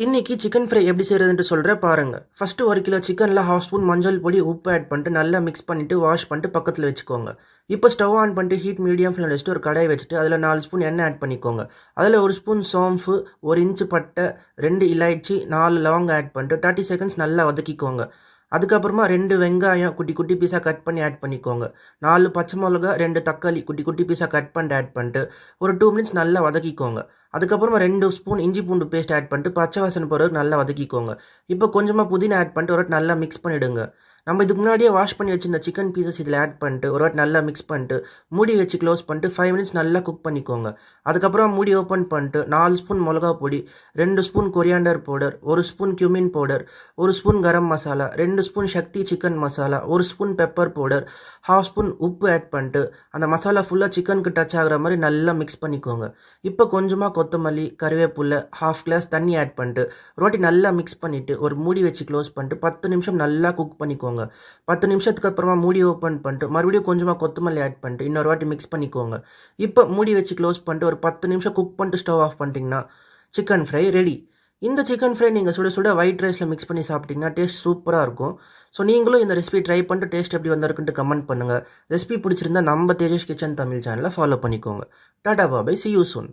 இன்னைக்கு chicken fry எப்படி செய்கிறதுன்ட்டு சொல்கிறேன் பாருங்க. ஃபஸ்ட்டு 1 கிலோ சிக்கனில் 1/2 ஸ்பூன் மஞ்சள் பொடி, உப்பு ஆட் பண்ணிட்டு நல்லா மிக்ஸ் பண்ணிவிட்டு வாஷ் பண்ணிட்டு பக்கத்தில் வச்சுக்கோங்க. இப்போ ஸ்டவ் ஆன் பண்ணிட்டு ஹீட் மீடியம் ஃப்ளேமில் வச்சுட்டு ஒரு கடாய் வச்சுட்டு அதில் 4 ஸ்பூன் எண்ணெய் ஆட் பண்ணிக்கோங்க. அதில் 1 ஸ்பூன் சோம்பு, 1 இன்ச்சு பட்டை, 2 இலாய்ச்சி, 4 லவங்கம் ஆட் பண்ணிட்டு 30 செகண்ட்ஸ் நல்லா வதக்கிக்கோங்க. அதுக்கப்புறமா 2 வெங்காயம் குட்டி குட்டி பீஸாக கட் பண்ணி ஆட் பண்ணிக்கோங்க. 4 பச்சை மிளகா, 2 தக்காளி குட்டி குட்டி பீஸாக கட் பண்ணிட்டு ஆட் பண்ணிட்டு ஒரு 2 மினிட்ஸ் நல்லா வதக்கிக்கோங்க. அதுக்கப்புறமா 2 ஸ்பூன் இஞ்சி பூண்டு பேஸ்ட் ஆட் பண்ணிட்டு பச்சை வாசனை போகிறதுக்கு நல்லா வதக்கிக்கோங்க. இப்போ கொஞ்சமாக புதினா ஆட் பண்ணிட்டு ஒரு வாட்டி நல்லா மிக்ஸ் பண்ணிவிடுங்க. நம்ம இதுக்கு முன்னாடியே வாஷ் பண்ணி வச்சிருந்த சிக்கன் பீசஸ் இதில் ஆட் பண்ணிட்டு ஒரு வாட்டி நல்லா மிக்ஸ் பண்ணிட்டு மூடி வச்சு க்ளோஸ் பண்ணிட்டு 5 மினிட்ஸ் நல்லா குக் பண்ணிக்கோங்க. அதுக்கப்புறம் மூடி ஓப்பன் பண்ணிட்டு 4 ஸ்பூன் மிளகா பொடி, 2 spoon coriander powder, 1 spoon cumin powder, 1 spoon garam masala, 2 spoon Sakthi chicken masala, 1 spoon pepper powder, 1/2 spoon உப்பு ஆட் பண்ணிட்டு அந்த மசாலா ஃபுல்லாக சிக்கனுக்கு டச் ஆகிற மாதிரி நல்லா மிக்ஸ் பண்ணிக்கோங்க. இப்போ கொஞ்சமாக கொத்தமல்லி, கருவேப்பிலை, 1/2 கிளாஸ் தண்ணி ஆட் பண்ணிட்டு ஒரு வாட்டி நல்லா மிக்ஸ் பண்ணிவிட்டு ஒரு மூடி வச்சு க்ளோஸ் பண்ணிட்டு 10 நிமிஷம் நல்லா குக் பண்ணிக்கோங்க. 10 நிமிஷத்துக்கு அப்புறமா மூடி ஓப்பன் பண்ணிட்டு மறுபடியும் கொஞ்சமாக கொத்தமல்லி ஆட் பண்ணிட்டு இன்னொரு வாட்டி மிக்ஸ் பண்ணிக்கோங்க. இப்போ மூடி வச்சு க்ளோஸ் பண்ணிட்டு ஒரு 10 நிமிஷம் குக் பண்ணிட்டு ஸ்டவ் ஆஃப் பண்ணிட்டீங்கன்னா சிக்கன் ஃப்ரை ரெடி. இந்த சிக்கன் ஃப்ரை நீங்கள் சுட சுட ஒயிட் ரைஸில் மிக்ஸ் பண்ணி சாப்பிட்டிங்கன்னா டேஸ்ட் சூப்பராக இருக்கும். ஸோ நீங்களும் இந்த ரெசிபி ட்ரை பண்ணிட்டு டேஸ்ட் எப்படி வந்திருக்குன்ட்டு கமெண்ட் பண்ணுங்கள். ரெசிபி பிடிச்சிருந்தா நம்ம தேஜஸ் கிச்சன் தமிழ் சேனலை ஃபாலோ பண்ணிக்கோங்க. Tata பாபாய், see you soon.